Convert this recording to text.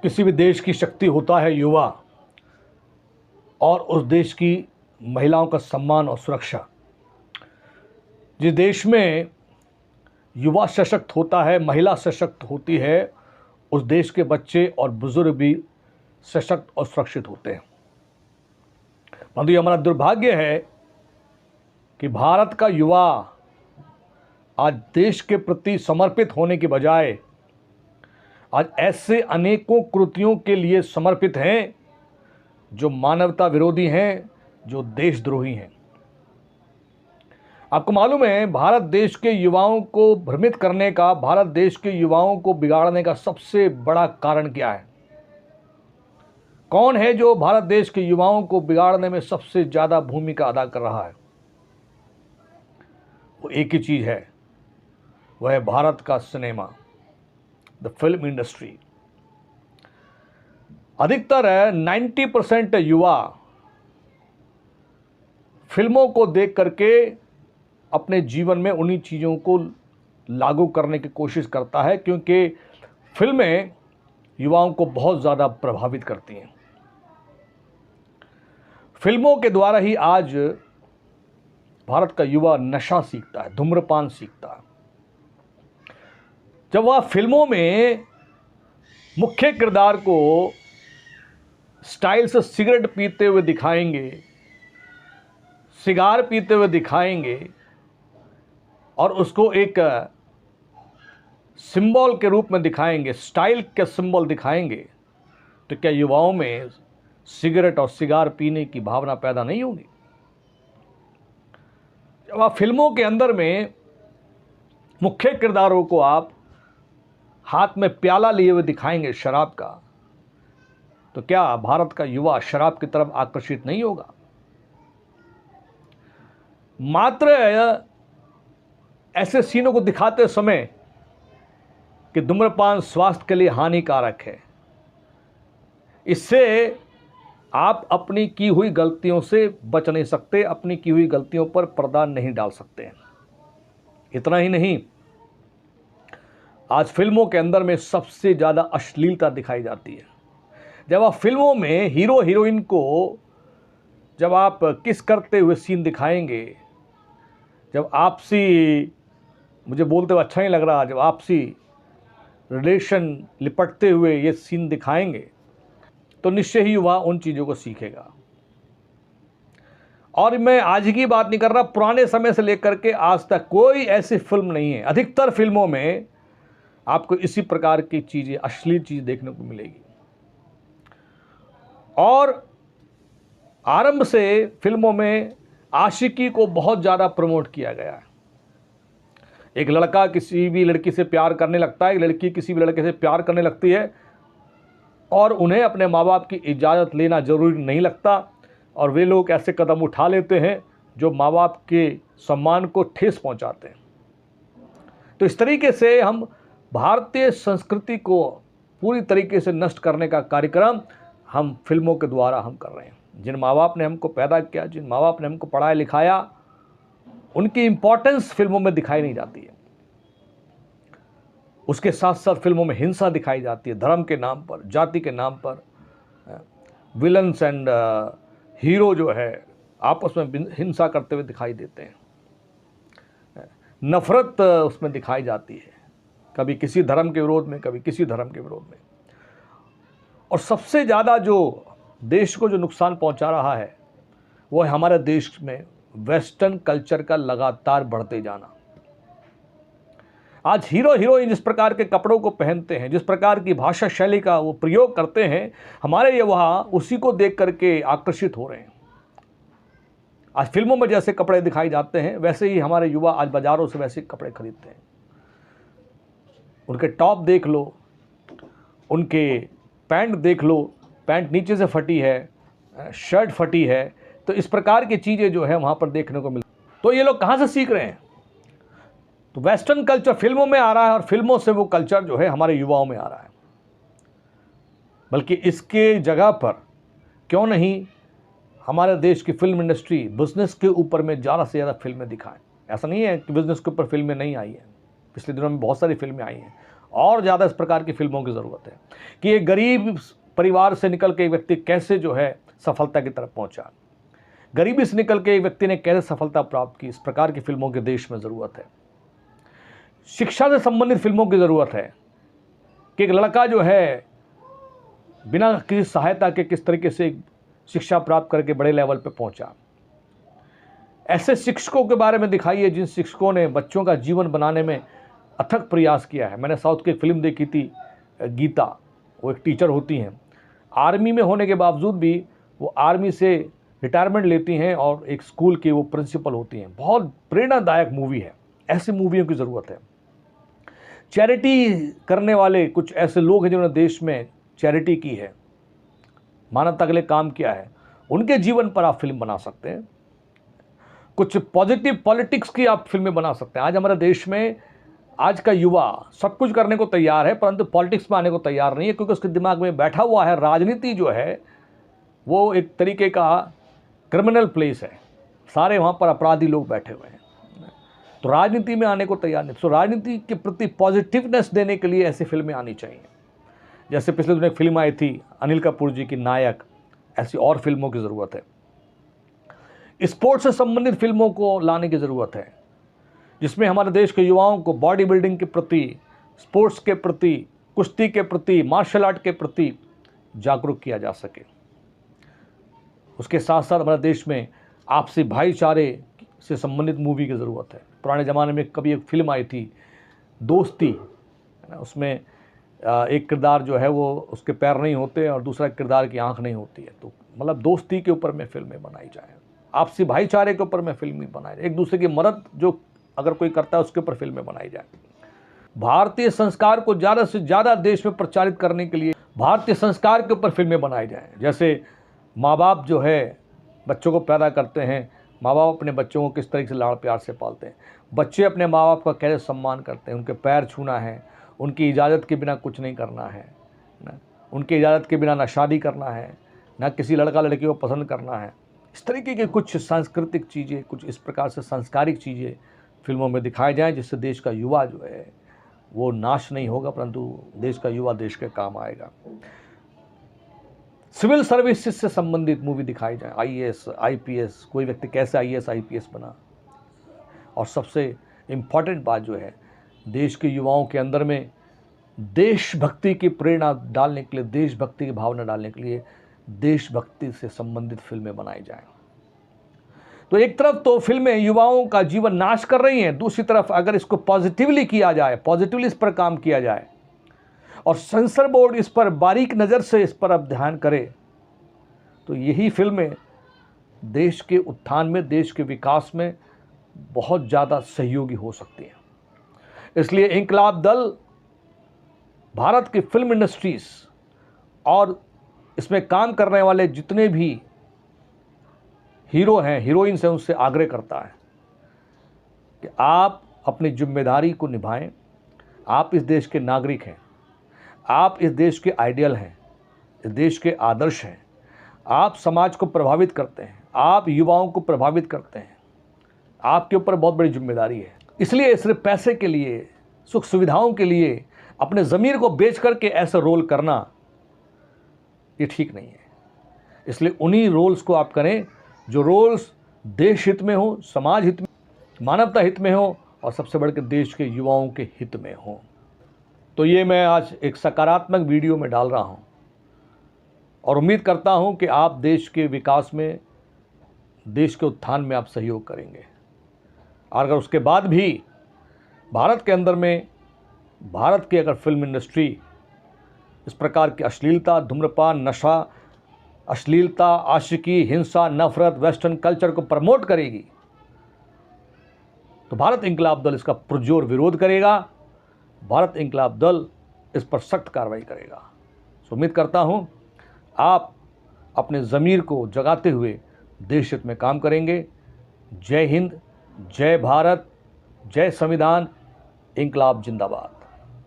किसी भी देश की शक्ति होता है युवा और उस देश की महिलाओं का सम्मान और सुरक्षा। जिस देश में युवा सशक्त होता है, महिला सशक्त होती है, उस देश के बच्चे और बुजुर्ग भी सशक्त और सुरक्षित होते हैं। परंतु ये हमारा दुर्भाग्य है कि भारत का युवा आज देश के प्रति समर्पित होने के बजाय आज ऐसे अनेकों कृतियों के लिए समर्पित हैं जो मानवता विरोधी हैं, जो देशद्रोही हैं। आपको मालूम है, भारत देश के युवाओं को भ्रमित करने का, भारत देश के युवाओं को बिगाड़ने का सबसे बड़ा कारण क्या है? कौन है जो भारत देश के युवाओं को बिगाड़ने में सबसे ज्यादा भूमिका अदा कर रहा है? वो एक ही चीज है, वह है भारत का सिनेमा, द फिल्म इंडस्ट्री। अधिकतर 90% युवा फिल्मों को देख करके अपने जीवन में उन्हीं चीज़ों को लागू करने की कोशिश करता है, क्योंकि फिल्में युवाओं को बहुत ज़्यादा प्रभावित करती हैं। फिल्मों के द्वारा ही आज भारत का युवा नशा सीखता है, धूम्रपान सीखता है। जब वह फिल्मों में मुख्य किरदार को स्टाइल से सिगरेट पीते हुए दिखाएंगे, सिगार पीते हुए दिखाएंगे और उसको एक सिंबल के रूप में दिखाएंगे, स्टाइल के सिंबल दिखाएंगे, तो क्या युवाओं में सिगरेट और सिगार पीने की भावना पैदा नहीं होगी? जब आप फिल्मों के अंदर में मुख्य किरदारों को आप हाथ में प्याला लिए हुए दिखाएंगे शराब का, तो क्या भारत का युवा शराब की तरफ आकर्षित नहीं होगा? मात्र ऐसे सीनों को दिखाते समय कि धूम्रपान स्वास्थ्य के लिए हानिकारक है, इससे आप अपनी की हुई गलतियों से बच नहीं सकते, अपनी की हुई गलतियों पर पर्दा नहीं डाल सकते। इतना ही नहीं, आज फिल्मों के अंदर में सबसे ज़्यादा अश्लीलता दिखाई जाती है। जब आप फिल्मों में हीरो हीरोइन को जब आप किस करते हुए सीन दिखाएंगे, जब आपसी, मुझे बोलते हुए अच्छा नहीं लग रहा, जब आपसी रिलेशन लिपटते हुए ये सीन दिखाएंगे, तो निश्चय ही युवा उन चीज़ों को सीखेगा। और मैं आज की बात नहीं कर रहा, पुराने समय से लेकर के आज तक कोई ऐसी फिल्म नहीं है, अधिकतर फिल्मों में आपको इसी प्रकार की चीज़ें, अश्लील चीज़ देखने को मिलेगी। और आरंभ से फिल्मों में आशिकी को बहुत ज़्यादा प्रमोट किया गया है। एक लड़का किसी भी लड़की से प्यार करने लगता है, एक लड़की किसी भी लड़के से प्यार करने लगती है, और उन्हें अपने माँ बाप की इजाज़त लेना ज़रूरी नहीं लगता, और वे लोग ऐसे कदम उठा लेते हैं जो माँ बाप के सम्मान को ठेस पहुँचाते हैं। तो इस तरीके से हम भारतीय संस्कृति को पूरी तरीके से नष्ट करने का कार्यक्रम हम फिल्मों के द्वारा हम कर रहे हैं। जिन माँ बाप ने हमको पैदा किया, जिन माँ बाप ने हमको पढ़ाया लिखाया, उनकी इम्पोर्टेंस फिल्मों में दिखाई नहीं जाती है। उसके साथ साथ फिल्मों में हिंसा दिखाई जाती है, धर्म के नाम पर, जाति के नाम पर। विलन्स एंड हीरो जो है आपस में हिंसा करते हुए दिखाई देते हैं, नफरत उसमें दिखाई जाती है, कभी किसी धर्म के विरोध में, कभी किसी धर्म के विरोध में। और सबसे ज़्यादा जो देश को जो नुकसान पहुंचा रहा है वो है हमारे देश में वेस्टर्न कल्चर का लगातार बढ़ते जाना। आज हीरो हीरोइन जिस प्रकार के कपड़ों को पहनते हैं, जिस प्रकार की भाषा शैली का वो प्रयोग करते हैं, हमारे युवा उसी को देख करके आकर्षित हो रहे हैं। आज फिल्मों में जैसे कपड़े दिखाई जाते हैं, वैसे ही हमारे युवा आज बाज़ारों से वैसे कपड़े खरीदते हैं। उनके टॉप देख लो, उनके पैंट देख लो, पैंट नीचे से फटी है, शर्ट फटी है, तो इस प्रकार की चीज़ें जो है वहाँ पर देखने को मिलती। तो ये लोग कहाँ से सीख रहे हैं? तो वेस्टर्न कल्चर फिल्मों में आ रहा है, और फिल्मों से वो कल्चर जो है हमारे युवाओं में आ रहा है। बल्कि इसके जगह पर क्यों नहीं हमारे देश की फिल्म इंडस्ट्री बिजनेस के ऊपर में ज़्यादा से ज़्यादा फिल्में दिखाएं। ऐसा नहीं है कि बिजनेस के ऊपर फिल्में नहीं आई हैं, पिछले दिनों में बहुत सारी फिल्में आई हैं, और ज़्यादा इस प्रकार की फिल्मों की ज़रूरत है कि एक गरीब परिवार से निकल के एक व्यक्ति कैसे जो है सफलता की तरफ पहुंचा, गरीबी से निकल के एक व्यक्ति ने कैसे सफलता प्राप्त की। इस प्रकार की फिल्मों के देश में ज़रूरत है। शिक्षा से संबंधित फिल्मों की ज़रूरत है कि एक लड़का जो है बिना किसी सहायता के किस तरीके से शिक्षा प्राप्त करके बड़े लेवल पर पहुंचा। ऐसे शिक्षकों के बारे में दिखाइए जिन शिक्षकों ने बच्चों का जीवन बनाने में अथक प्रयास किया है। मैंने साउथ की एक फिल्म देखी थी गीता। वो एक टीचर होती हैं, आर्मी में होने के बावजूद भी वो आर्मी से रिटायरमेंट लेती हैं और एक स्कूल की वो प्रिंसिपल होती हैं। बहुत प्रेरणादायक मूवी है। ऐसी मूवियों की ज़रूरत है। चैरिटी करने वाले कुछ ऐसे लोग हैं जिन्होंने देश में चैरिटी की है, मानवता के लिए काम किया है, उनके जीवन पर आप फिल्म बना सकते हैं। कुछ पॉजिटिव पॉलिटिक्स की आप फिल्में बना सकते हैं। आज हमारे देश में आज का युवा सब कुछ करने को तैयार है, परंतु पॉलिटिक्स में आने को तैयार नहीं है, क्योंकि उसके दिमाग में बैठा हुआ है राजनीति जो है वो एक तरीके का क्रिमिनल प्लेस है। सारे वहाँ पर अपराधी लोग बैठे हुए हैं, तो राजनीति में आने को तैयार नहीं। तो राजनीति के प्रति पॉजिटिवनेस देने के लिए ऐसी फिल्में आनी चाहिए। जैसे पिछले दिनों एक फिल्म आई थी अनिल कपूर जी की नायक, ऐसी और फिल्मों की ज़रूरत है। स्पोर्ट्स से संबंधित फिल्मों को लाने की ज़रूरत है, जिसमें हमारे देश के युवाओं को बॉडी बिल्डिंग के प्रति, स्पोर्ट्स के प्रति, कुश्ती के प्रति, मार्शल आर्ट के प्रति जागरूक किया जा सके। उसके साथ साथ हमारे देश में आपसी भाईचारे से संबंधित मूवी की ज़रूरत है। पुराने ज़माने में कभी एक फिल्म आई थी दोस्ती, है ना, उसमें एक किरदार जो है वो उसके पैर नहीं होते और दूसरा किरदार की आंख नहीं होती है। तो मतलब दोस्ती के ऊपर में फिल्में बनाई जाए, आपसी भाईचारे के ऊपर में फिल्में बनाई जाए, एक दूसरे की मदद जो अगर कोई करता है उसके ऊपर फिल्में बनाई जाए। भारतीय संस्कार को ज़्यादा से ज़्यादा देश में प्रचारित करने के लिए भारतीय संस्कार के ऊपर फिल्में बनाई जाएँ। जैसे माँ बाप जो है बच्चों को पैदा करते हैं, माँ बाप अपने बच्चों को किस तरीके से लाड़ प्यार से पालते हैं, बच्चे अपने माँ बाप का कैसे सम्मान करते हैं, उनके पैर छूना है, उनकी इजाज़त के बिना कुछ नहीं करना है ना, उनकी इजाज़त के बिना ना शादी करना है, ना किसी लड़का लड़की को पसंद करना है। इस तरीके की कुछ सांस्कृतिक चीज़ें, कुछ इस प्रकार से संस्कारिक चीज़ें फिल्मों में दिखाए जाएँ, जिससे देश का युवा जो है वो नाश नहीं होगा, परंतु देश का युवा देश के काम आएगा। सिविल सर्विसेज से संबंधित मूवी दिखाई जाए, आईएएस आईपीएस, कोई व्यक्ति कैसे आईएएस आईपीएस बना। और सबसे इम्पॉर्टेंट बात जो है, देश के युवाओं के अंदर में देशभक्ति की प्रेरणा डालने के लिए, देशभक्ति की भावना डालने के लिए देशभक्ति से संबंधित फिल्में बनाई जाएं। तो एक तरफ तो फिल्में युवाओं का जीवन नाश कर रही हैं, दूसरी तरफ अगर इसको पॉजिटिवली किया जाए, पॉजिटिवली इस पर काम किया जाए और सेंसर बोर्ड इस पर बारीक नज़र से इस पर अब ध्यान करे, तो यही फिल्में देश के उत्थान में, देश के विकास में बहुत ज़्यादा सहयोगी हो सकती हैं। इसलिए इंकलाब दल भारत की फिल्म इंडस्ट्रीज़ और इसमें काम करने वाले जितने भी हीरो हैं, हीरोइंस हैं, उनसे आग्रह करता है कि आप अपनी जिम्मेदारी को निभाएं। आप इस देश के नागरिक हैं, आप इस देश के आइडियल हैं, इस देश के आदर्श हैं, आप समाज को प्रभावित करते हैं, आप युवाओं को प्रभावित करते हैं, आपके ऊपर बहुत बड़ी जिम्मेदारी है। इसलिए सिर्फ पैसे के लिए, सुख सुविधाओं के लिए अपने ज़मीर को बेच करके ऐसा रोल करना ये ठीक नहीं है। इसलिए उन्हीं रोल्स को आप करें जो रोल्स देश हित में हो, समाज हित में, मानवता हित में हो और सबसे बढ़कर देश के युवाओं के हित में हो। तो ये मैं आज एक सकारात्मक वीडियो में डाल रहा हूँ और उम्मीद करता हूँ कि आप देश के विकास में, देश के उत्थान में आप सहयोग करेंगे। और अगर उसके बाद भी भारत के अंदर में, भारत की अगर फिल्म इंडस्ट्री इस प्रकार की अश्लीलता, धूम्रपान, नशा, अश्लीलता, आशिकी, हिंसा, नफरत, वेस्टर्न कल्चर को प्रमोट करेगी, तो भारत इंकलाब दल इसका पुरजोर विरोध करेगा। भारत इंकलाब दल इस पर सख्त कार्रवाई करेगा। तो उम्मीद करता हूँ आप अपने ज़मीर को जगाते हुए देश हित में काम करेंगे। जय हिंद, जय भारत, जय संविधान, इंकलाब जिंदाबाद।